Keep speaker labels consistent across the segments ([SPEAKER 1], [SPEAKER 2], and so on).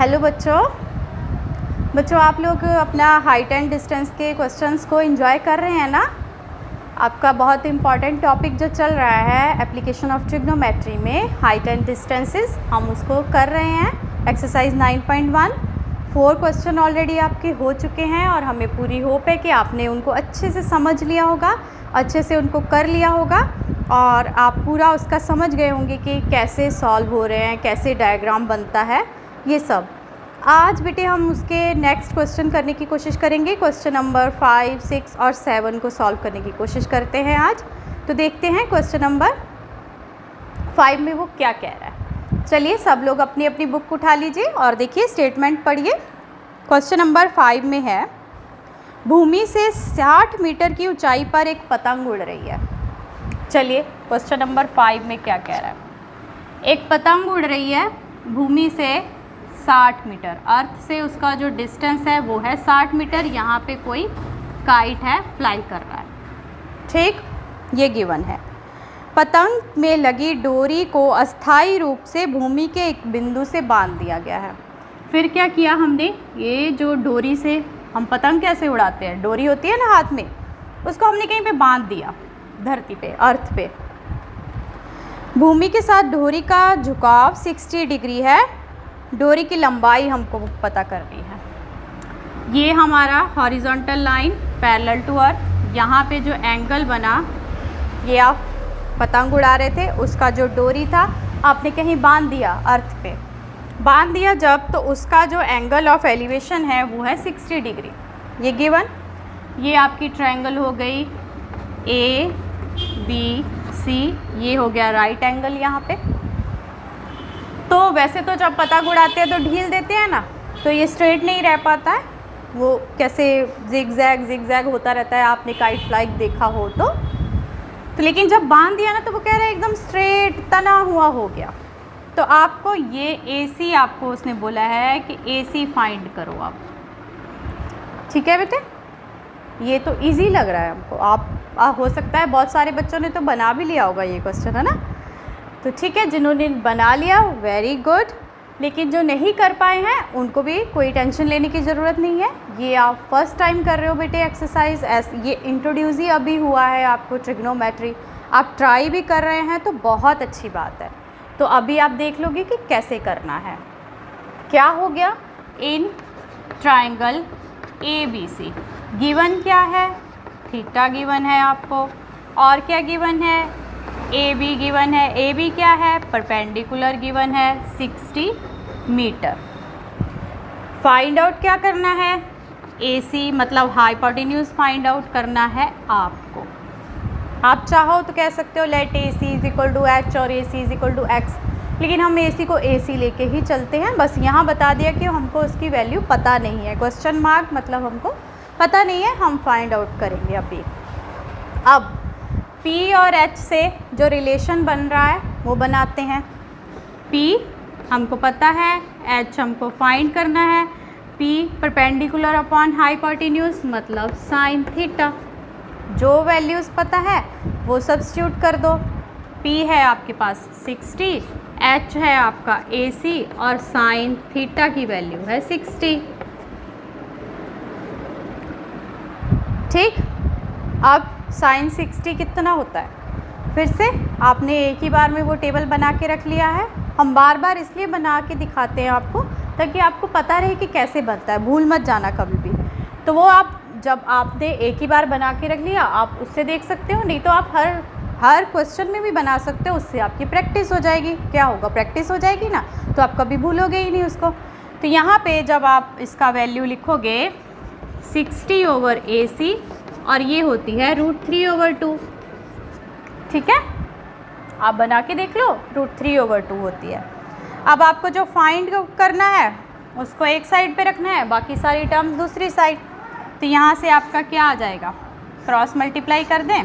[SPEAKER 1] Hello बच्चों आप लोग अपना हाइट एंड डिस्टेंस के क्वेश्चंस को एंजॉय कर रहे हैं ना। आपका बहुत इंपॉर्टेंट टॉपिक जो चल रहा है एप्लीकेशन ऑफ ट्रिग्नोमेट्री में हाइट एंड डिस्टेंसेस, हम उसको कर रहे हैं। एक्सरसाइज 9.1 4 क्वेश्चन ऑलरेडी आपके हो चुके हैं और हमें पूरी होप है कि आपने उनको अच्छे से समझ लिया होगा, अच्छे से उनको कर लिया होगा और आप पूरा उसका समझ गए होंगे कि कैसे सॉल्व हो रहे हैं, कैसे डायग्राम बनता है, ये सब। आज बेटे हम उसके नेक्स्ट क्वेश्चन करने की कोशिश करेंगे। क्वेश्चन नंबर 5, 6 और 7 को सॉल्व करने की कोशिश करते हैं आज। तो देखते हैं क्वेश्चन नंबर 5 में वो क्या कह रहा है। चलिए सब लोग अपनी अपनी बुक उठा लीजिए और देखिए, स्टेटमेंट पढ़िए। क्वेश्चन नंबर 5 में है, भूमि से 60 मीटर की ऊंचाई पर एक पतंग उड़ रही है। चलिए क्वेश्चन नंबर 5 में क्या कह रहा है। एक पतंग उड़ रही है भूमि से 60 मीटर, अर्थ से उसका जो डिस्टेंस है वो है 60 मीटर। यहाँ पे कोई काइट है, फ्लाई कर रहा है, ठीक, ये गिवन है। पतंग में लगी डोरी को अस्थायी रूप से भूमि के एक बिंदु से बांध दिया गया है। फिर क्या किया हमने, ये जो डोरी से हम पतंग कैसे उड़ाते हैं, डोरी होती है ना हाथ में, उसको हमने कहीं पे बांध दिया, धरती पे, अर्थ पे। भूमि के साथ डोरी का झुकाव 60 डिग्री है। डोरी की लंबाई हमको पता करनी है। ये हमारा horizontal line parallel to earth, यहाँ पे जो एंगल बना, ये आप पतंग उड़ा रहे थे, उसका जो डोरी था आपने कहीं बांध दिया, अर्थ पे बांध दिया जब, तो उसका जो एंगल ऑफ एलिवेशन है वो है 60 डिग्री। ये गिवन, ये आपकी ट्रायंगल हो गई ABC, ये हो गया राइट एंगल यहाँ पे। तो वैसे तो जब पतंग उड़ाते हैं तो ढील देते हैं ना, तो ये स्ट्रेट नहीं रह पाता है, वो कैसे जिगजैग होता रहता है, आपने काइट फ्लाइट देखा हो तो लेकिन जब बांध दिया ना तो वो कह रहे हैं एकदम स्ट्रेट तना हुआ हो गया। तो आपको ये AC, आपको उसने बोला है कि AC फाइंड करो आप, ठीक है बेटे। ये तो इजी लग रहा है हमको, आप हो सकता है बहुत सारे बच्चों ने तो बना भी लिया होगा ये क्वेश्चन, है ना। तो ठीक है, जिन्होंने बना लिया वेरी गुड, लेकिन जो नहीं कर पाए हैं उनको भी कोई टेंशन लेने की ज़रूरत नहीं है। ये आप फर्स्ट टाइम कर रहे हो बेटे एक्सरसाइज, ये इंट्रोड्यूस ही अभी हुआ है आपको ट्रिग्नोमेट्री, आप ट्राई भी कर रहे हैं तो बहुत अच्छी बात है। तो अभी आप देख लोगे कि कैसे करना है। क्या हो गया, इन ट्राइंगल ABC गिवन क्या है, थीटा गिवन है आपको, और क्या गिवन है, AB गिवन है। AB क्या है, परपेंडिकुलर गिवन है 60 मीटर। फाइंड आउट क्या करना है, AC मतलब हाइपोटेन्यूज फाइंड आउट करना है आपको। आप चाहो तो कह सकते हो let AC is equal to H और AC is equal to X, लेकिन हम AC को AC लेके ही चलते हैं। बस यहाँ बता दिया कि हमको उसकी वैल्यू पता नहीं है, क्वेश्चन मार्क मतलब हमको पता नहीं है, हम फाइंड आउट करेंगे अभी। अब P और H से जो रिलेशन बन रहा है वो बनाते हैं। P हमको पता है, H हमको फाइंड करना है। P परपेंडिकुलर अपॉन हाइपोटेन्यूज मतलब साइन थीटा। जो वैल्यूज़ पता है वो सब्स्टिट्यूट कर दो। P है आपके पास 60, H है आपका AC और साइन थीटा की वैल्यू है 60, ठीक। अब साइन 60 कितना होता है, फिर से आपने एक ही बार में वो टेबल बना के रख लिया है। हम बार बार इसलिए बना के दिखाते हैं आपको ताकि आपको पता रहे कि कैसे बनता है, भूल मत जाना कभी भी। तो वो आप जब आपने एक ही बार बना के रख लिया, आप उससे देख सकते हो, नहीं तो आप हर क्वेश्चन में भी बना सकते हो, उससे आपकी प्रैक्टिस हो जाएगी। क्या होगा, प्रैक्टिस हो जाएगी ना, तो आप कभी भूलोगे ही नहीं उसको। तो यहाँ पे जब आप इसका वैल्यू लिखोगे 60 ओवर AC और ये होती है √3/2, ठीक है, आप बना के देख लो, √3/2 होती है। अब आपको जो फाइंड करना है उसको एक साइड पे रखना है, बाकी सारी टर्म्स दूसरी साइड। तो यहाँ से आपका क्या आ जाएगा, क्रॉस मल्टीप्लाई कर दें,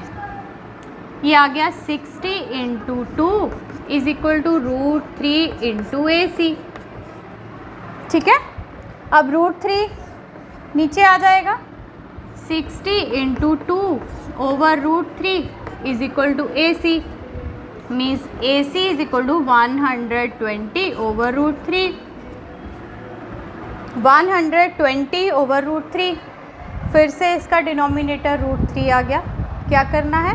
[SPEAKER 1] ये आ गया 60 × 2 इज इक्वल टू √3 × AC, ठीक है। अब √3 नीचे आ जाएगा, 60 × 2 over √3 is equal to AC, means AC is equal to 120 over √3। 120/√3, फिर से इसका डिनोमिनेटर √3 आ गया। क्या करना है,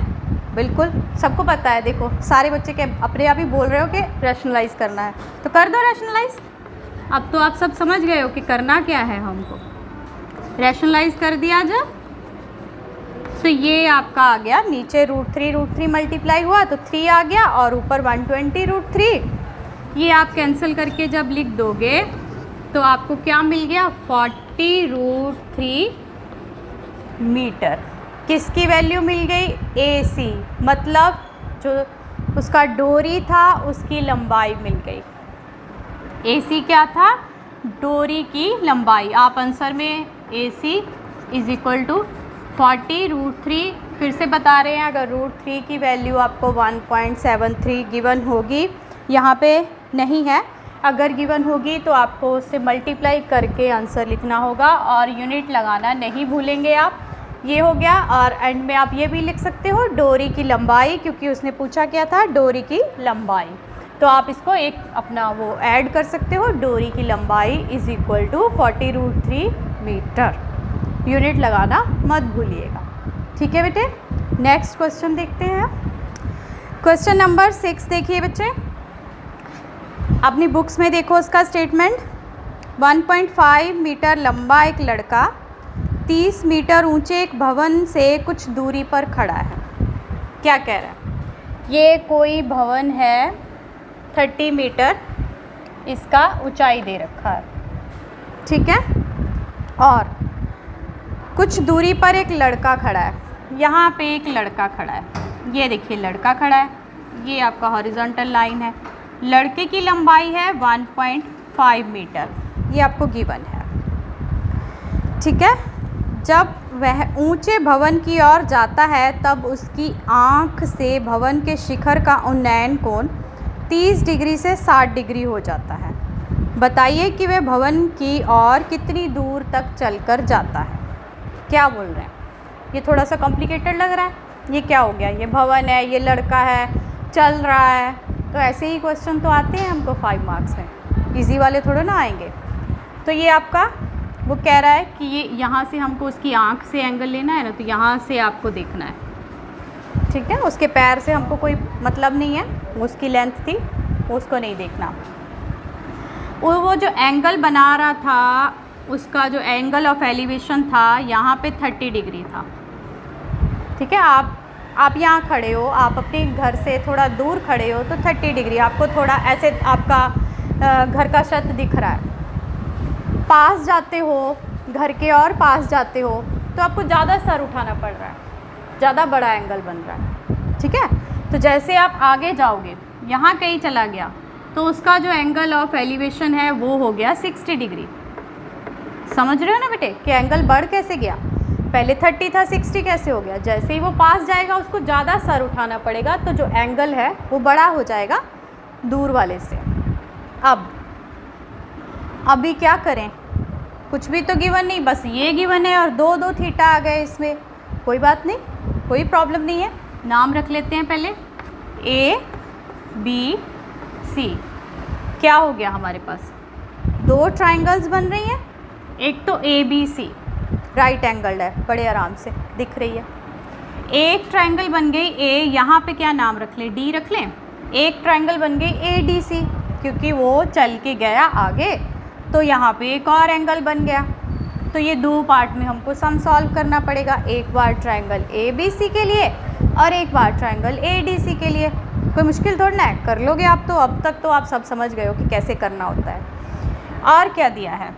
[SPEAKER 1] बिल्कुल सबको पता है, देखो सारे बच्चे के अपने आप ही बोल रहे हो कि रैशनलाइज़ करना है, तो कर दो रैशनलाइज़। अब तो आप सब समझ गए हो कि करना क्या है हमको। रैशनलाइज़ कर दिया जब, तो ये आपका आ गया नीचे √3 मल्टीप्लाई हुआ तो 3 आ गया, और ऊपर 120/√3। ये आप कैंसिल करके जब लिख दोगे तो आपको क्या मिल गया, 40√3 मीटर। किसकी वैल्यू मिल गई, AC, मतलब जो उसका डोरी था उसकी लंबाई मिल गई। AC क्या था, डोरी की लंबाई। आप आंसर में AC = 40√3 फिर से बता रहे हैं। अगर √3 की वैल्यू आपको 1.73 गिवन होगी, यहाँ पे नहीं है, अगर गिवन होगी तो आपको उससे मल्टीप्लाई करके आंसर लिखना होगा और यूनिट लगाना नहीं भूलेंगे आप। ये हो गया, और एंड में आप ये भी लिख सकते हो डोरी की लंबाई, क्योंकि उसने पूछा क्या था, डोरी की लंबाई। तो आप इसको एक अपना वो ऐड कर सकते हो, डोरी की लंबाई = 40√3 मीटर। यूनिट लगाना मत भूलिएगा, ठीक है बेटे। नेक्स्ट क्वेश्चन देखते हैं। क्वेश्चन नंबर 6 देखिए बच्चे, अपनी बुक्स में देखो उसका स्टेटमेंट। 1.5 मीटर लंबा एक लड़का 30 मीटर ऊंचे एक भवन से कुछ दूरी पर खड़ा है। क्या कह रहा है, ये कोई भवन है 30 मीटर इसका ऊंचाई दे रखा है, ठीक है, और कुछ दूरी पर एक लड़का खड़ा है। यहाँ पे एक लड़का खड़ा है, ये देखिए लड़का खड़ा है, ये आपका हॉरिजॉन्टल लाइन है। लड़के की लंबाई है 1.5 मीटर, ये आपको गिवन है, ठीक है। जब वह ऊंचे भवन की ओर जाता है तब उसकी आँख से भवन के शिखर का उन्नयन कोण 30 डिग्री से 60 डिग्री हो जाता है। बताइए कि वह भवन की ओर कितनी दूर तक चलकर जाता है। क्या बोल रहे हैं, ये थोड़ा सा कॉम्प्लिकेटेड लग रहा है। ये क्या हो गया, ये भवन है, ये लड़का है, चल रहा है, तो ऐसे ही क्वेश्चन तो आते हैं हमको 5 मार्क्स में, इजी वाले थोड़े ना आएंगे। तो ये आपका वो कह रहा है कि ये यहाँ से हमको उसकी आँख से एंगल लेना है ना, तो यहाँ से आपको देखना है, ठीक है। उसके पैर से हमको कोई मतलब नहीं है, उसकी लेंथ थी, उसको नहीं देखना। वो जो एंगल बना रहा था, उसका जो एंगल ऑफ एलिवेशन था यहाँ पे 30 डिग्री था, ठीक है। आप यहाँ खड़े हो, आप अपने घर से थोड़ा दूर खड़े हो तो 30 डिग्री, आपको थोड़ा ऐसे आपका घर का छत दिख रहा है। पास जाते हो घर के और पास जाते हो तो आपको ज़्यादा सर उठाना पड़ रहा है, ज़्यादा बड़ा एंगल बन रहा है, ठीक है। तो जैसे आप आगे जाओगे, यहाँ कहीं चला गया तो उसका जो एंगल ऑफ एलिवेशन है वो हो गया 60 डिग्री। समझ रहे हो ना बेटे कि एंगल बढ़ कैसे गया, पहले 30 था 60 कैसे हो गया। जैसे ही वो पास जाएगा उसको ज़्यादा सर उठाना पड़ेगा, तो जो एंगल है वो बड़ा हो जाएगा दूर वाले से। अभी क्या करें, कुछ भी तो गिवन नहीं, बस ये गिवन है और 2 थीटा आ गए इसमें, कोई बात नहीं, कोई प्रॉब्लम नहीं है। नाम रख लेते हैं पहले, ABC। क्या हो गया हमारे पास, 2 ट्राइंगल्स बन रही हैं, एक तो ABC राइट एंगल्ड है, बड़े आराम से दिख रही है। एक ट्राइंगल बन गई A, यहाँ पे क्या नाम रख लें, D रख लें। एक ट्राइंगल बन गई ADC, क्योंकि वो चल के गया आगे, तो यहाँ पे एक और एंगल बन गया। तो ये 2 पार्ट में हमको सम सॉल्व करना पड़ेगा, एक बार ट्राइंगल ABC के लिए और एक बार ट्राइंगल ADC के लिए। कोई मुश्किल थोड़ा ना है, कर लोगे आप तो। अब तक तो आप सब समझ गए हो कि कैसे करना होता है। और क्या दिया है,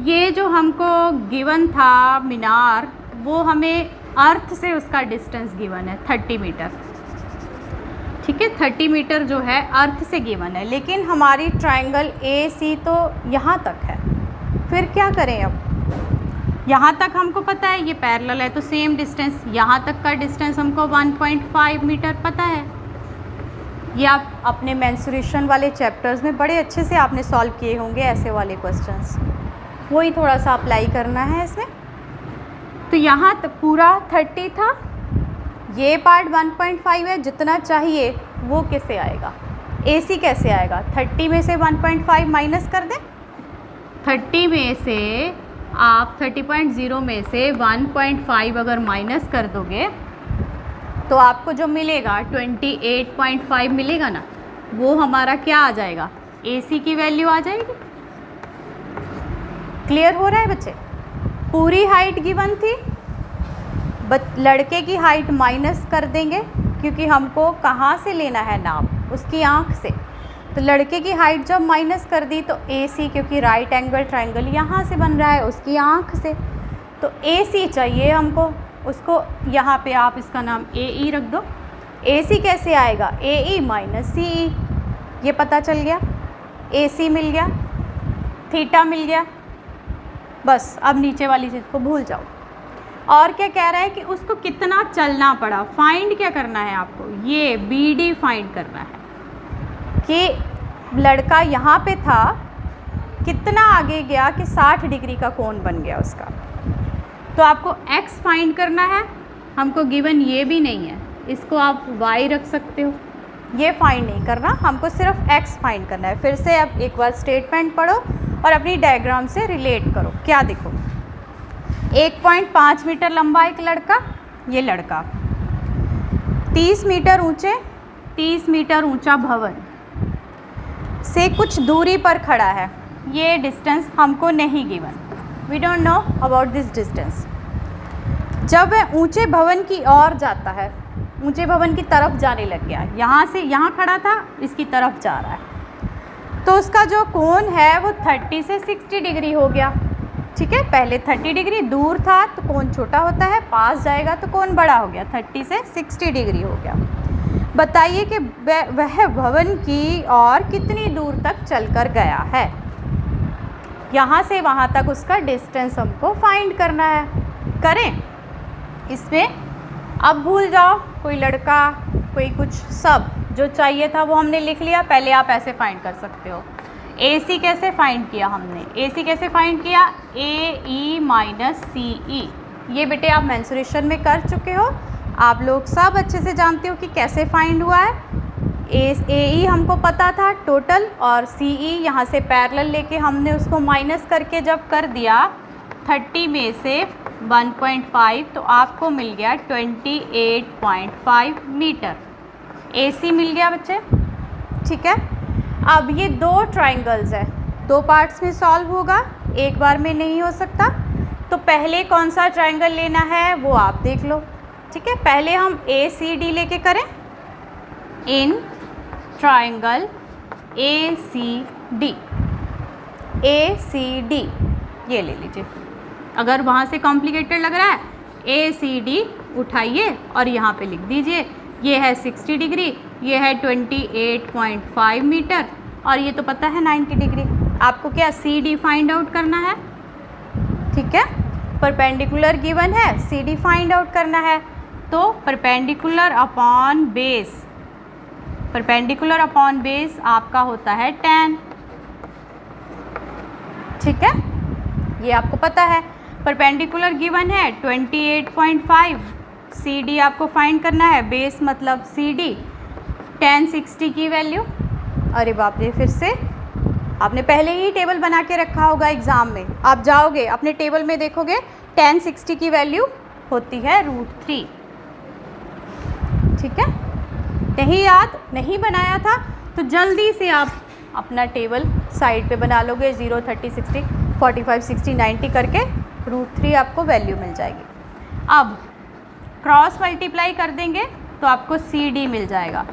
[SPEAKER 1] ये जो हमको गिवन था मीनार, वो हमें अर्थ से उसका डिस्टेंस गिवन है 30 मीटर, ठीक है। 30 मीटर जो है अर्थ से गिवन है, लेकिन हमारी ट्राइंगल AC तो यहाँ तक है। फिर क्या करें, अब यहाँ तक हमको पता है ये पैरेलल है, तो सेम डिस्टेंस, यहाँ तक का डिस्टेंस हमको 1.5 मीटर पता है। ये आप अपने मेंसुरेशन वाले चैप्टर्स में बड़े अच्छे से आपने सॉल्व किए होंगे ऐसे वाले क्वेश्चंस, वही थोड़ा सा अप्लाई करना है इसमें। तो यहाँ तक पूरा 30 था, ये पार्ट 1.5 है, जितना चाहिए वो कैसे आएगा, AC कैसे आएगा, 30 में से 1.5 माइनस कर दें, 30 में से आप 30.0 में से 1.5 अगर माइनस कर दोगे तो आपको जो मिलेगा 28.5 मिलेगा ना, वो हमारा क्या आ जाएगा, AC की वैल्यू आ जाएगी। क्लियर हो रहा है बच्चे? पूरी हाइट गिवन थी, लड़के की हाइट माइनस कर देंगे क्योंकि हमको कहाँ से लेना है नाप, उसकी आँख से। तो लड़के की हाइट जब माइनस कर दी तो AC, क्योंकि राइट एंगल ट्रायंगल यहाँ से बन रहा है उसकी आँख से, तो AC चाहिए हमको। उसको यहाँ पे आप इसका नाम AE रख दो। AC कैसे आएगा, AE माइनस CE, ये पता चल गया। AC मिल गया, थीटा मिल गया, बस अब नीचे वाली चीज़ को भूल जाओ। और क्या कह रहा है कि उसको कितना चलना पड़ा, फाइंड क्या करना है आपको, ये BD फाइंड करना है कि लड़का यहाँ पे था, कितना आगे गया कि 60 डिग्री का कोण बन गया उसका। तो आपको x फाइंड करना है, हमको गिवन ये भी नहीं है, इसको आप y रख सकते हो, ये फाइंड नहीं करना, हमको सिर्फ x फाइंड करना है। फिर से अब एक बार स्टेटमेंट पढ़ो और अपनी डायग्राम से रिलेट करो। क्या देखो, 1.5 मीटर लंबा एक लड़का, ये लड़का 30 मीटर ऊंचे, 30 मीटर ऊंचा भवन से कुछ दूरी पर खड़ा है। ये डिस्टेंस हमको नहीं given, we don't know about this distance. जब वह ऊंचे भवन की ओर जाता है, ऊंचे भवन की तरफ जाने लग गया, यहाँ से यहाँ खड़ा था, इसकी तरफ जा रहा है, तो उसका जो कोण है वो 30 से 60 डिग्री हो गया। ठीक है, पहले 30 डिग्री दूर था तो कोण छोटा होता है, पास जाएगा तो कोण बड़ा हो गया, 30 से 60 डिग्री हो गया। बताइए कि वह भवन की ओर कितनी दूर तक चलकर गया है। यहाँ से वहाँ तक उसका डिस्टेंस हमको फाइंड करना है। करें इसमें, अब भूल जाओ कोई लड़का कोई कुछ, सब जो चाहिए था वो हमने लिख लिया। पहले आप ऐसे फाइंड कर सकते हो। AC कैसे फाइंड किया हमने, AC कैसे फाइंड किया, AE माइनस CE। ये बेटे आप मेंसुरेशन में कर चुके हो, आप लोग सब अच्छे से जानते हो कि कैसे फाइंड हुआ है। AE हमको पता था टोटल, और CE यहाँ से पैरेलल लेके हमने उसको माइनस करके जब कर दिया 30 में से 1.5 तो आपको मिल गया 28.5 मीटर। AC मिल गया बच्चे। ठीक है, अब ये दो ट्राइंगल्स है, दो पार्ट्स में सॉल्व होगा, एक बार में नहीं हो सकता। तो पहले कौन सा ट्राइंगल लेना है वो आप देख लो। ठीक है, पहले हम ACD लेके करें। इन ट्राइंगल ACD, ACD ये ले लीजिए। अगर वहाँ से कॉम्प्लिकेटेड लग रहा है, ACD उठाइए और यहाँ पे लिख दीजिए। ये है 60 डिग्री, ये है 28.5 मीटर, और ये तो पता है 90 डिग्री। आपको क्या CD फाइंड आउट करना है। ठीक है, परपेंडिकुलर गिवन है, CD फाइंड आउट करना है। तो perpendicular upon base, perpendicular upon base आपका होता है tan। ठीक है, ये आपको पता है। परपेंडिकुलर गिवन है 28.5, CD आपको फाइंड करना है, बेस मतलब CD, tan 60 की वैल्यू। अरे बाप रे, फिर से आपने पहले ही टेबल बना के रखा होगा एग्ज़ाम में, आप जाओगे अपने टेबल में देखोगे tan 60 की वैल्यू होती है √3। ठीक है, नहीं याद नहीं बनाया था तो जल्दी से आप अपना टेबल साइड पे बना लोगे, 0, 30, 60, 45, 60, 90 करके √3 आपको वैल्यू मिल जाएगी। अब क्रॉस मल्टीप्लाई कर देंगे तो आपको CD मिल जाएगा।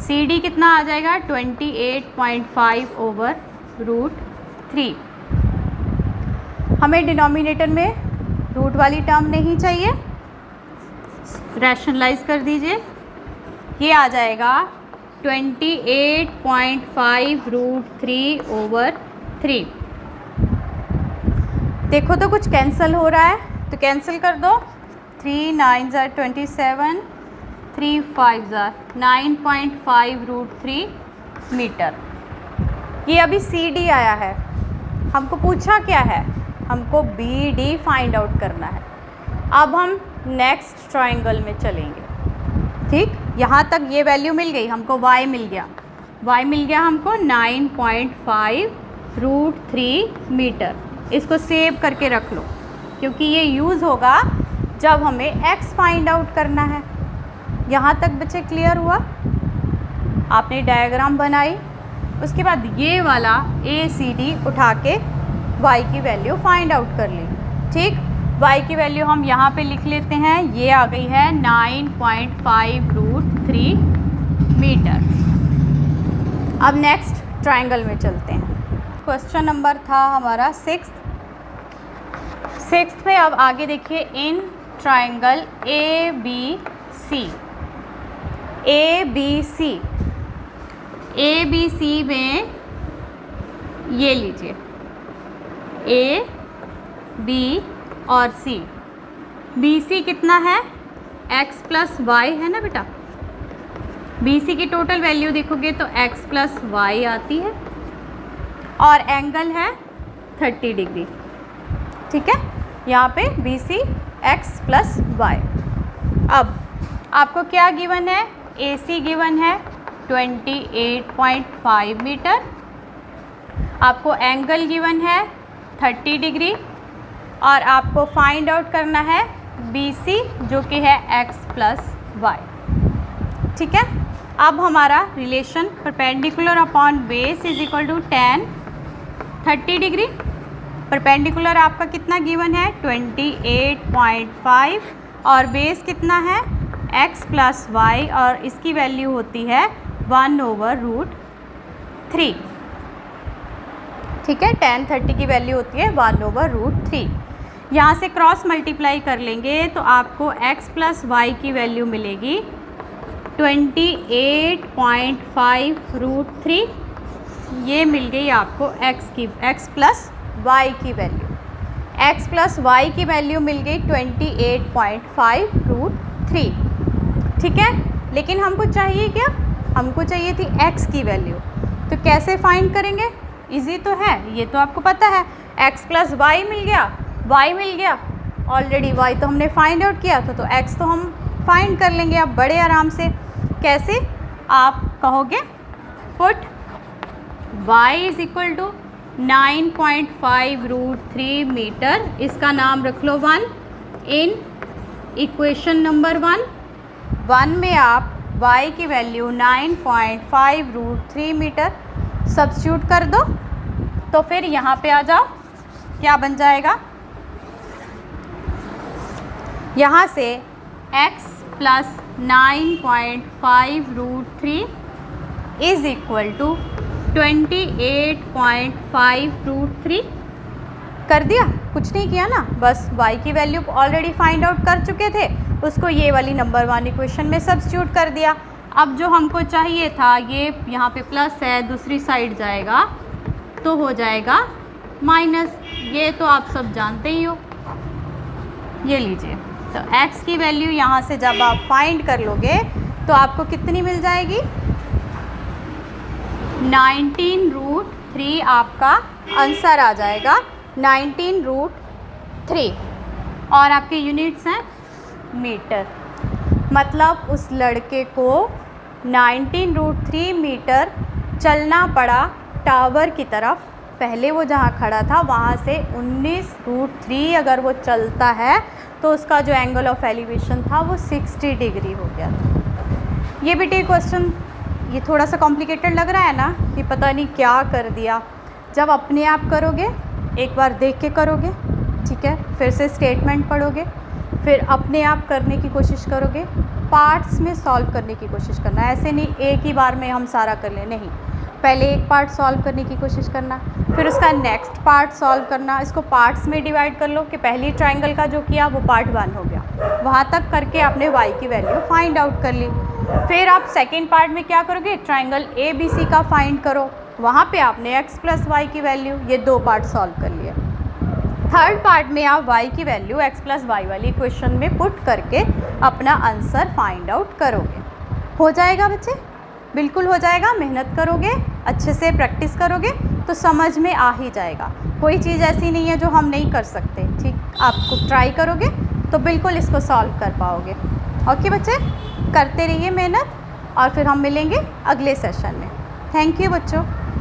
[SPEAKER 1] CD कितना आ जाएगा, 28.5 ओवर √3। हमें डिनोमिनेटर में रूट वाली टर्म नहीं चाहिए, रैशनलाइज कर दीजिए। ये आ जाएगा 28.5 √3 ओवर 3। देखो तो कुछ कैंसिल हो रहा है तो कैंसिल कर दो। 3 9 ज़ा 27, 3 5 ज़ा 9.5 √3 मीटर। ये अभी CD आया है, हमको पूछा क्या है, हमको BD फाइंड आउट करना है। अब हम नेक्स्ट ट्राइंगल में चलेंगे। ठीक, यहाँ तक ये वैल्यू मिल गई हमको, y मिल गया, y मिल गया हमको 9.5 √3 मीटर। इसको सेव करके रख लो क्योंकि ये यूज़ होगा जब हमें x फाइंड आउट करना है। यहाँ तक बच्चे क्लियर हुआ? आपने डायग्राम बनाई, उसके बाद ये वाला ACD उठा के y की वैल्यू फाइंड आउट कर ली। ठीक, y की वैल्यू हम यहाँ पे लिख लेते हैं, ये आ गई है 9.5 √3 मीटर। अब नेक्स्ट ट्रायंगल में चलते हैं। क्वेश्चन नंबर था हमारा 6th में। अब आगे देखिए, इन ट्रायंगल ABC में ये लीजिए A, B और C। BC कितना है? x + y है ना बेटा। BC की टोटल वैल्यू देखोगे तो x + y आती है और एंगल है 30 डिग्री। ठीक है, यहाँ पे BC x + y। अब आपको क्या गिवन है? AC गिवन है 28.5 मीटर, आपको एंगल गिवन है 30 डिग्री और आपको फाइंड आउट करना है BC जो कि है x + y। ठीक है, अब हमारा relation perpendicular upon base = tan 30 degree. Perpendicular आपका कितना गिवन है? 28.5 और बेस कितना है? x + y और इसकी वैल्यू होती है 1/√3। ठीक है, tan 30 की वैल्यू होती है 1/√3। यहाँ से क्रॉस मल्टीप्लाई कर लेंगे तो आपको x + y की वैल्यू मिलेगी 28.5 √3। ये मिल गई आपको x + y की वैल्यू। x + y की वैल्यू मिल गई 28.5 √3। ठीक है, लेकिन हमको चाहिए क्या? हमको चाहिए थी x की वैल्यू। तो कैसे फाइंड करेंगे? इजी तो है, ये तो आपको पता है। x + y मिल गया, y मिल गया ऑलरेडी, y तो हमने फाइंड आउट किया तो x तो हम फाइंड कर लेंगे अब बड़े आराम से। कैसे? आप कहोगे पुट y = 9.5 √3 मीटर, इसका नाम रख लो 1 इन इक्वेशन नंबर 1 में आप y की वैल्यू 9.5 √3 मीटर सब्स्टिट्यूट कर दो तो फिर यहाँ पे आ जाओ, क्या बन जाएगा? यहाँ से x + 9.5 √3 = 28.5 √3 कर दिया। कुछ नहीं किया ना, बस y की वैल्यू ऑलरेडी फाइंड आउट कर चुके थे, उसको ये वाली नंबर 1 इक्वेशन में सब्स्टिट्यूट कर दिया। अब जो हमको चाहिए था, ये यहाँ पे प्लस है, दूसरी साइड जाएगा तो हो जाएगा माइनस। ये तो आप सब जानते ही हो। ये लीजिए, तो x की वैल्यू यहाँ से जब आप फाइंड कर लोगे तो आपको कितनी मिल जाएगी? 19√3 आपका आंसर आ जाएगा, 19√3। और आपके यूनिट्स हैं मीटर। मतलब उस लड़के को 19√3 मीटर चलना पड़ा टावर की तरफ। पहले वो जहाँ खड़ा था वहाँ से 19√3 अगर वो चलता है तो उसका जो एंगल ऑफ एलिवेशन था वो 60 डिग्री हो गया था। ये बेटे क्वेश्चन ये थोड़ा सा कॉम्प्लिकेटेड लग रहा है ना, कि पता नहीं क्या कर दिया। जब अपने आप करोगे, एक बार देख के करोगे, ठीक है, फिर से स्टेटमेंट पढ़ोगे, फिर अपने आप करने की कोशिश करोगे, पार्ट्स में सॉल्व करने की कोशिश करना। ऐसे नहीं एक ही बार में हम सारा कर लें, नहीं, पहले एक पार्ट सॉल्व करने की कोशिश करना, फिर उसका नेक्स्ट पार्ट सॉल्व करना। इसको पार्ट्स में डिवाइड कर लो कि पहली ट्रायंगल का जो किया वो पार्ट 1 हो गया, वहाँ तक करके आपने y की वैल्यू फाइंड आउट कर ली। फिर आप सेकेंड पार्ट में क्या करोगे? ट्रायंगल ABC का फाइंड करो, वहाँ पे आपने x + y की वैल्यू, ये 2 पार्ट सॉल्व कर लिए। थर्ड पार्ट में आप y की वैल्यू x + y वाली इक्वेशन में पुट करके अपना आंसर फाइंड आउट करोगे। हो जाएगा बच्चे, बिल्कुल हो जाएगा। मेहनत करोगे, अच्छे से प्रैक्टिस करोगे तो समझ में आ ही जाएगा। कोई चीज़ ऐसी नहीं है जो हम नहीं कर सकते, ठीक, आपको ट्राई करोगे तो बिल्कुल इसको सॉल्व कर पाओगे। ओके बच्चे, करते रहिए मेहनत और फिर हम मिलेंगे अगले सेशन में। थैंक यू बच्चों।